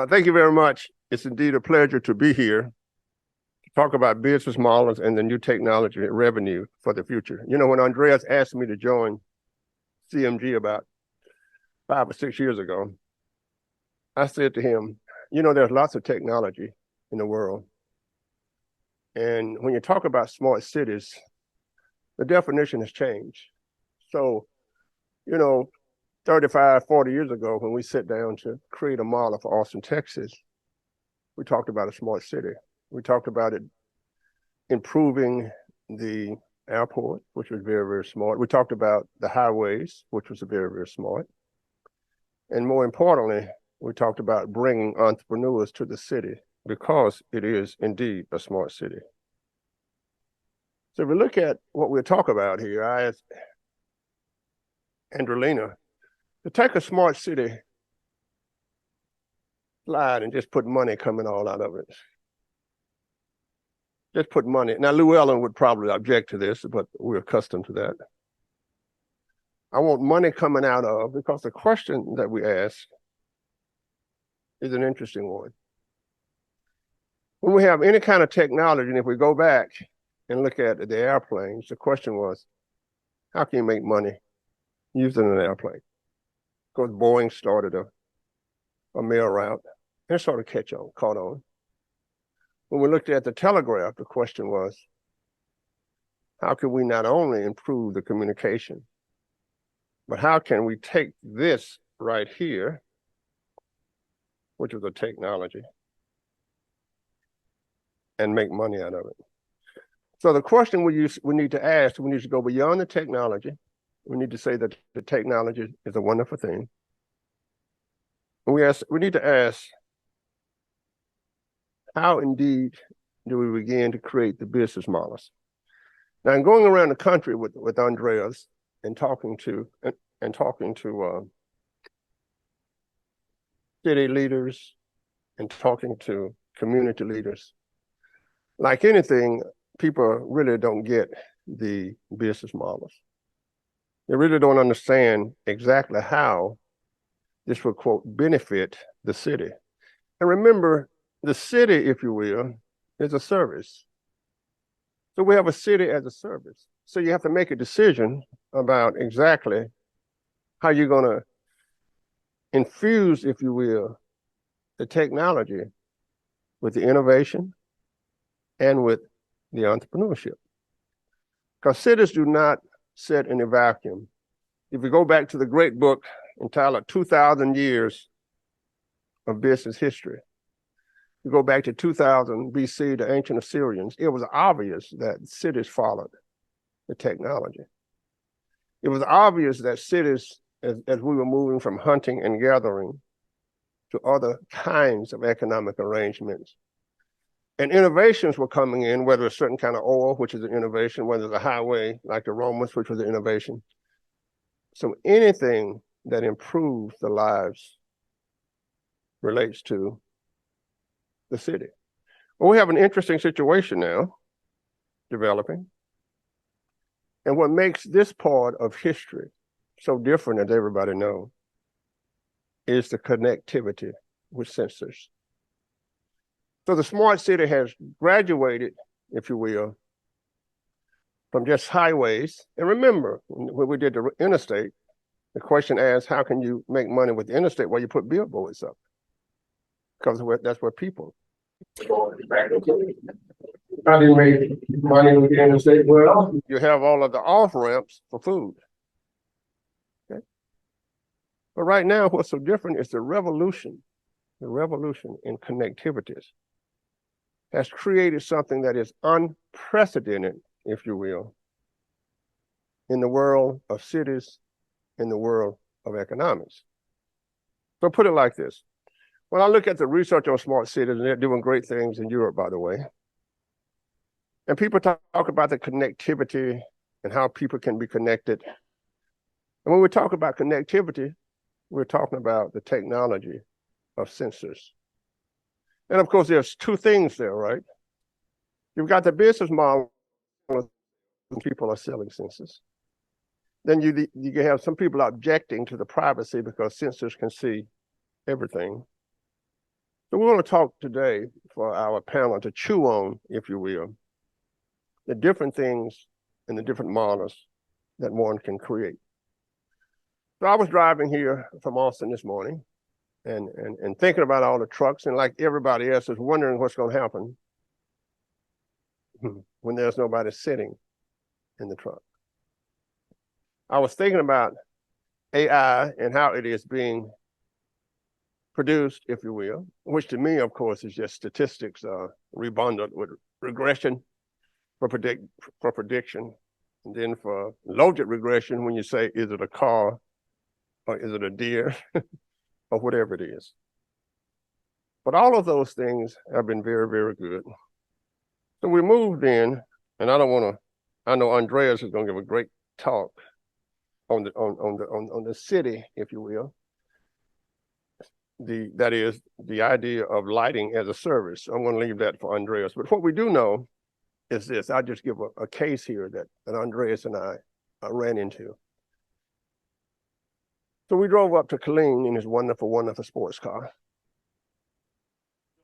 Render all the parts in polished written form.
Thank you very much. It's indeed a pleasure to be here to talk about business models and the new technology revenue for the future. You know, when Andreas asked me to join CMG about 5 or 6 years ago, I said to him, you know, there's lots of technology in the world. And when you talk about smart cities, the definition has changed. So, you know, 35, 40 years ago, when we sat down to create a model for Austin, Texas, we talked about a smart city. We talked about it improving the airport, which was very, very smart. We talked about the highways, which was very, very smart. And more importantly, we talked about bringing entrepreneurs to the city because it is indeed a smart city. So if we look at what we'll talk about here, I asked Andrelina to take a smart city slide and just put money coming all out of it. Just put money. Now, Llewellyn would probably object to this, but we're accustomed to that. I want money coming out of, because the question that we ask is an interesting one. When we have any kind of technology, and if we go back and look at the airplanes, the question was, how can you make money using an airplane? Because Boeing started a mail route, and it sort of caught on. When we looked at the telegraph, the question was, how can we not only improve the communication, but how can we take this right here, which was a technology, and make money out of it? So the question we need to ask, we need to go beyond the technology. We need to say that the technology is a wonderful thing. And we need to ask, how indeed do we begin to create the business models? Now, in going around the country with Andreas and talking to city leaders and talking to community leaders, like anything, people really don't get the business models. They really don't understand exactly how this will, quote, benefit the city. And remember, the city, if you will, is a service. So we have a city as a service. So you have to make a decision about exactly how you're going to infuse, if you will, the technology with the innovation and with the entrepreneurship. Because cities do not sit in a vacuum. If you go back to the great book entitled 2,000 Years of Business History, you go back to 2000 BC, the ancient Assyrians, it was obvious that cities followed the technology. It was obvious that cities, as we were moving from hunting and gathering to other kinds of economic arrangements, and innovations were coming in, whether a certain kind of oil, which is an innovation, whether it's a highway like the Romans, which was an innovation. So anything that improves the lives relates to the city. Well, we have an interesting situation now developing. And what makes this part of history so different, as everybody knows, is the connectivity with sensors. So the smart city has graduated, if you will, from just highways. And remember, when we did the interstate, the question asked, how can you make money with the interstate? Well, you put billboards up, because that's where people. How do you make money with the interstate? Well, you have all of the off-ramps for food. Okay. But right now, what's so different is the revolution in connectivities has created something that is unprecedented, if you will, in the world of cities, in the world of economics. So put it like this. When I look at the research on smart cities, and they're doing great things in Europe, by the way, and people talk about the connectivity and how people can be connected. And when we talk about connectivity, we're talking about the technology of sensors. And of course, there's two things there, right? You've got the business model, people are selling sensors. Then you have some people objecting to the privacy because sensors can see everything. So we want to talk today for our panel to chew on, if you will, the different things and the different models that one can create. So I was driving here from Austin this morning and thinking about all the trucks, and like everybody else is wondering what's going to happen when there's nobody sitting in the truck. I was thinking about AI and how it is being produced, if you will, which to me, of course, is just statistics rebundled with regression for prediction, and then for logic regression when you say, is it a car or is it a deer or whatever it is. But all of those things have been very, very good. So we moved in, and I know Andreas is going to give a great talk on the city, if you will. That is the idea of lighting as a service. I'm going to leave that for Andreas. But what we do know is this. I'll just give a case here that Andreas and I ran into. So we drove up to Killeen in his wonderful, wonderful sports car,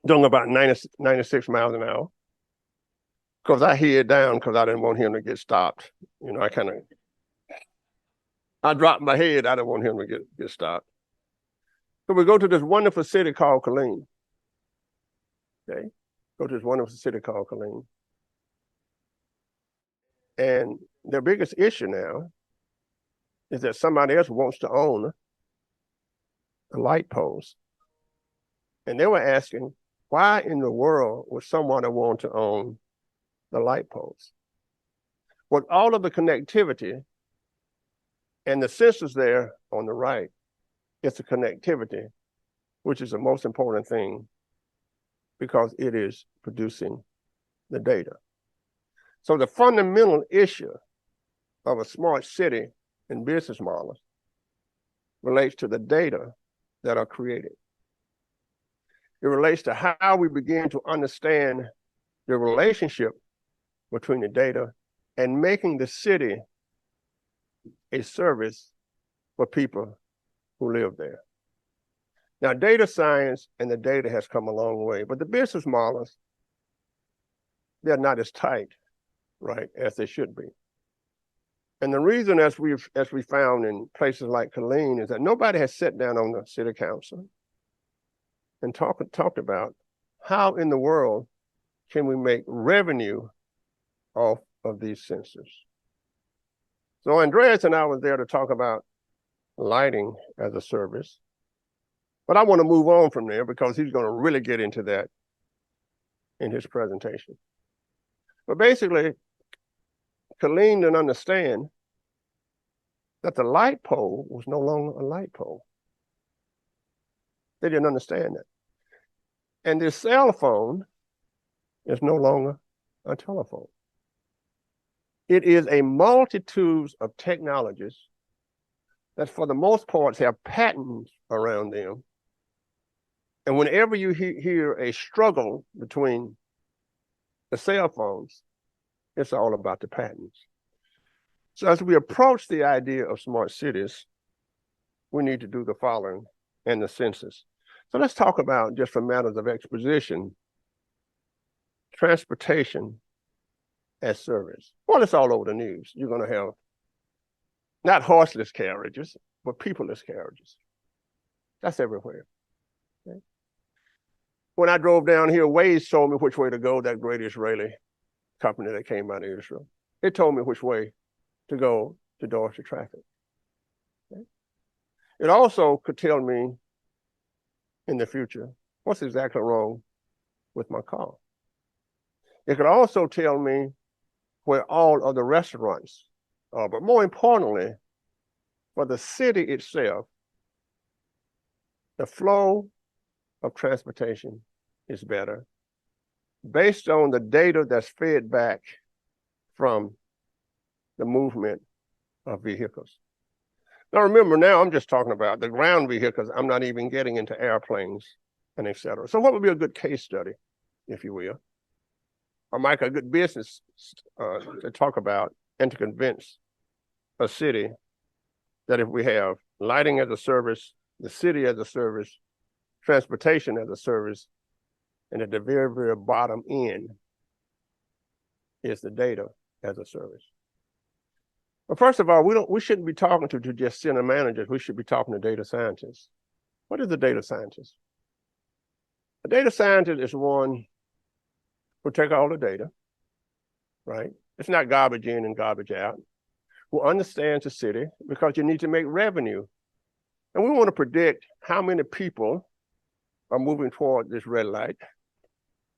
doing about 96 miles an hour. Because I hid down because I didn't want him to get stopped. You know, I dropped my head. I didn't want him to get stopped. So we go to this wonderful city called Killeen. Okay, go to this wonderful city called Killeen. And their biggest issue now is that somebody else wants to own the light poles. And they were asking, why in the world would someone want to own the light poles? With all of the connectivity and the sensors there on the right, it's the connectivity, which is the most important thing because it is producing the data. So the fundamental issue of a smart city and business model relates to the data that are created. It relates to how we begin to understand the relationship between the data and making the city a service for people who live there. Now, data science and the data has come a long way, but the business models, they're not as tight, right, as they should be. And the reason, as we found in places like Killeen, is that nobody has sat down on the city council and talked about how in the world can we make revenue off of these sensors. So Andreas and I was there to talk about lighting as a service, but I want to move on from there because he's going to really get into that in his presentation. But basically, Killeen didn't understand that the light pole was no longer a light pole. They didn't understand that. And this cell phone is no longer a telephone. It is a multitude of technologies that for the most part have patents around them. And whenever you hear a struggle between the cell phones, it's all about the patents. So as we approach the idea of smart cities, we need to do the following and the census. So let's talk about, just for matters of exposition, transportation as service. Well, it's all over the news. You're going to have not horseless carriages, but peopleless carriages. That's everywhere. Okay? When I drove down here, Waze told me which way to go, that great Israeli company that came out of Israel. It told me which way to go to dodge the traffic. Okay? It also could tell me in the future what's exactly wrong with my car. It could also tell me where all of the restaurants are, but more importantly, for the city itself, the flow of transportation is better based on the data that's fed back from the movement of vehicles. Now remember, now I'm just talking about the ground vehicles. I'm not even getting into airplanes and et cetera. So what would be a good case study, if you will? Or Mike, a good business to talk about and to convince a city that if we have lighting as a service, the city as a service, transportation as a service, and at the very, very bottom end is the data as a service. But first of all, we shouldn't be talking to just center managers. We should be talking to data scientists. What is a data scientist? A data scientist is one who take all the data, right? It's not garbage in and garbage out. Who understands the city because you need to make revenue. And we want to predict how many people are moving toward this red light.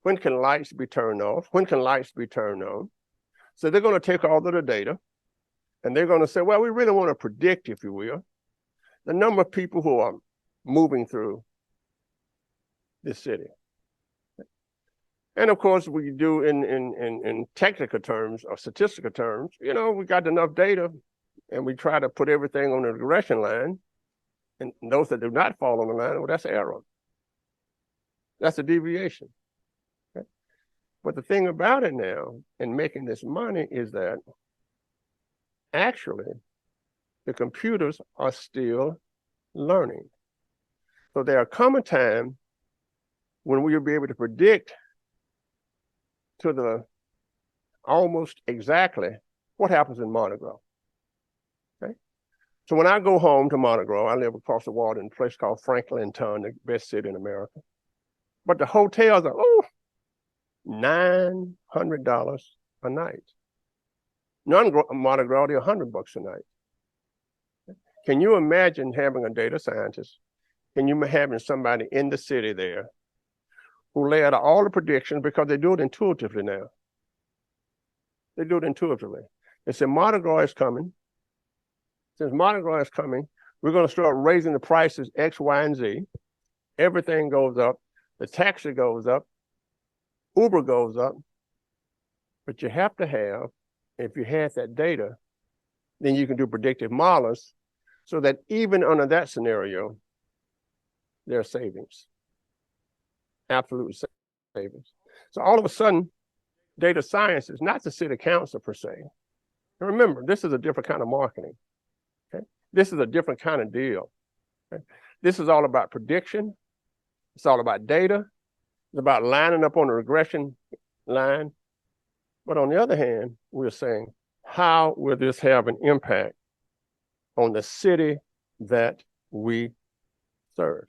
When can lights be turned off? When can lights be turned on? So they're going to take all of the data and they're going to say, well, we really want to predict, if you will, the number of people who are moving through this city. And of course, we do in technical terms or statistical terms, you know, we got enough data and we try to put everything on the regression line. And those that do not fall on the line, well, that's error. That's a deviation. Okay? But the thing about it now in making this money is that actually the computers are still learning. So there will come a time when we will be able to predict to the almost exactly what happens in Mardi Gras. Okay? So when I go home to Mardi Gras, I live across the water in a place called Franklinton, the best city in America. But the hotels are, $900 a night. Non-Mardi Gras, they're $100 a night. Can you imagine having a data scientist? Can you having somebody in the city there who lay out all the predictions because they do it intuitively now? They do it intuitively. They say Mardi Gras is coming. Since Mardi Gras is coming, we're going to start raising the prices X, Y, and Z. Everything goes up. The taxi goes up. Uber goes up. But you have to have, if you have that data, then you can do predictive models so that even under that scenario, there are savings. Absolute savings. So all of a sudden, data science is not the city council per se. And remember, this is a different kind of marketing. Okay? This is a different kind of deal. Okay? This is all about prediction. It's all about data. It's about lining up on the regression line. But on the other hand, we're saying, how will this have an impact on the city that we serve?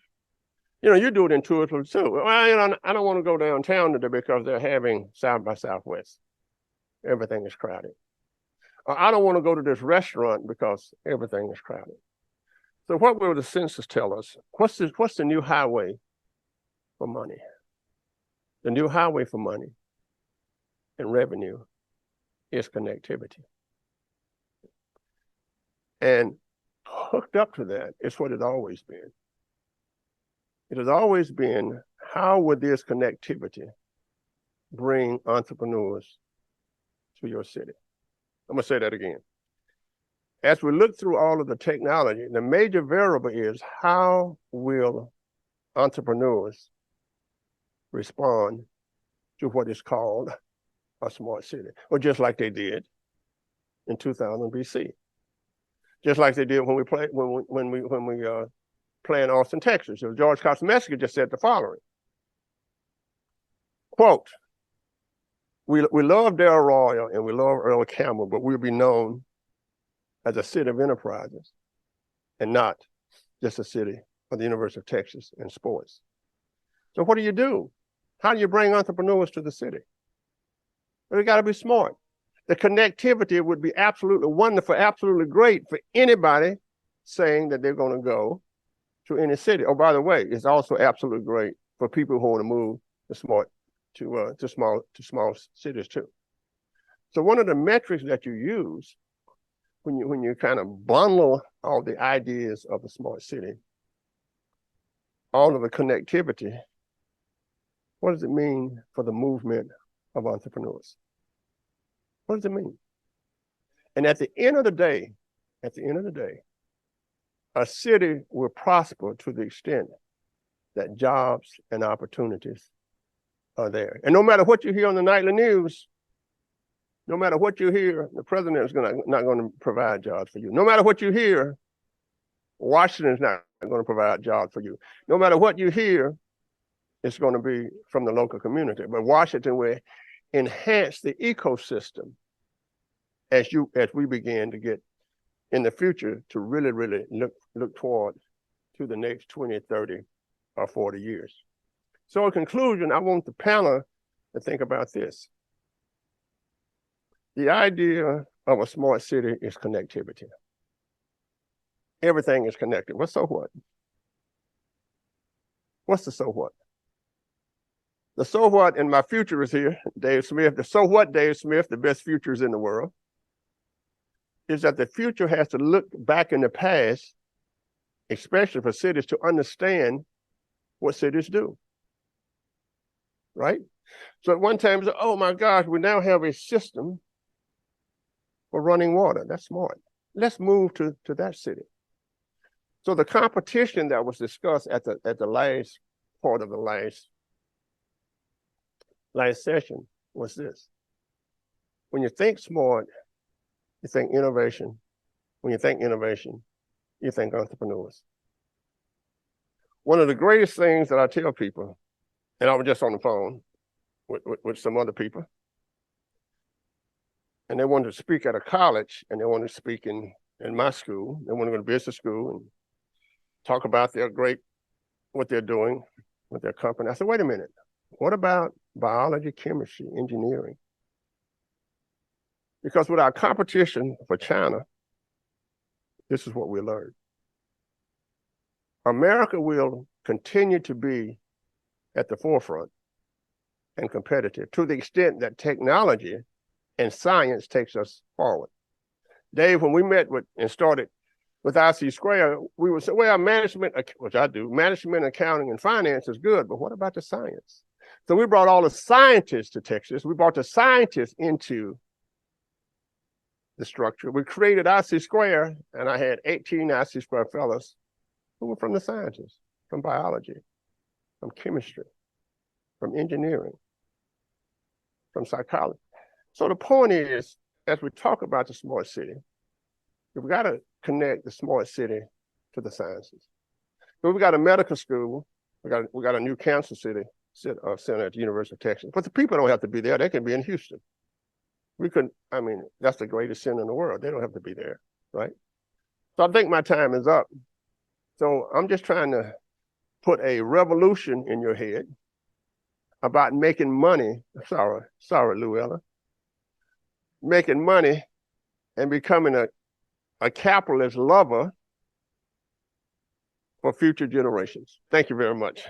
You know, you do it intuitively too. Well, you know, I don't want to go downtown today because they're having South by Southwest. Everything is crowded. Or I don't want to go to this restaurant because everything is crowded. So what will the census tell us? What's the new highway for money? The new highway for money and revenue is connectivity. And hooked up to that is what it's always been. It has always been, how would this connectivity bring entrepreneurs to your city? I'm going to say that again. As we look through all of the technology, the major variable is, how will entrepreneurs respond to what is called a smart city? Or just like they did in 2000 BC. Just like they did when we play in Austin, Texas. So George Kosmetsky just said the following. Quote, we love Del Arroyo and we love Earl Campbell, but we'll be known as a city of enterprises and not just a city of the University of Texas in sports. So what do? How do you bring entrepreneurs to the city? Well, you got to be smart. The connectivity would be absolutely wonderful, absolutely great for anybody saying that they're going to go to any city. Oh, by the way, it's also absolutely great for people who want to move to small cities too. So one of the metrics that you use when you kind of bundle all the ideas of a smart city, all of the connectivity, what does it mean for the movement of entrepreneurs? What does it mean? And at the end of the day, a city will prosper to the extent that jobs and opportunities are there. And no matter what you hear on the nightly news, no matter what you hear, the president is not going to provide jobs for you. No matter what you hear, Washington is not going to provide jobs for you. No matter what you hear, it's going to be from the local community. But Washington will enhance the ecosystem as we begin to get in the future to really look toward to the next 20, 30, or 40 years. So in conclusion, I want the panel to think about this. The idea of a smart city is connectivity. Everything is connected. Well, so what? What's the so what? The so what, and my future is here, Dave Smith. The so what, Dave Smith, the best futures in the world, is that the future has to look back in the past, especially for cities, to understand what cities do. Right? So at one time, oh my gosh, we now have a system for running water. That's smart. Let's move to that city. So the competition that was discussed at the last part of the last session was this. When you think smart, you think innovation. When you think innovation, you think entrepreneurs. One of the greatest things that I tell people, and I was just on the phone with some other people, and they wanted to speak at a college, and they wanted to speak in my school. They want to go to business school and talk about what they're doing with their company. I said, wait a minute, what about biology, chemistry, engineering? Because with our competition for China, this is what we learned. America will continue to be at the forefront and competitive to the extent that technology and science takes us forward. Dave, when we met and started with IC Square, we would say, well, management, which I do, management, accounting, and finance is good, but what about the science? So we brought all the scientists to Texas. We brought the scientists into the structure. We created IC Square, and I had 18 IC Square fellows who were from the sciences, from biology, from chemistry, from engineering, from psychology. So the point is, as we talk about the smart city, we've got to connect the smart city to the sciences. So we've got a medical school. We got a new cancer center at the University of Texas. But the people don't have to be there. They can be in Houston. That's the greatest center in the world. They don't have to be there, right? So I think my time is up. So I'm just trying to put a revolution in your head about making money. Sorry, Luella. Making money and becoming a capitalist lover for future generations. Thank you very much.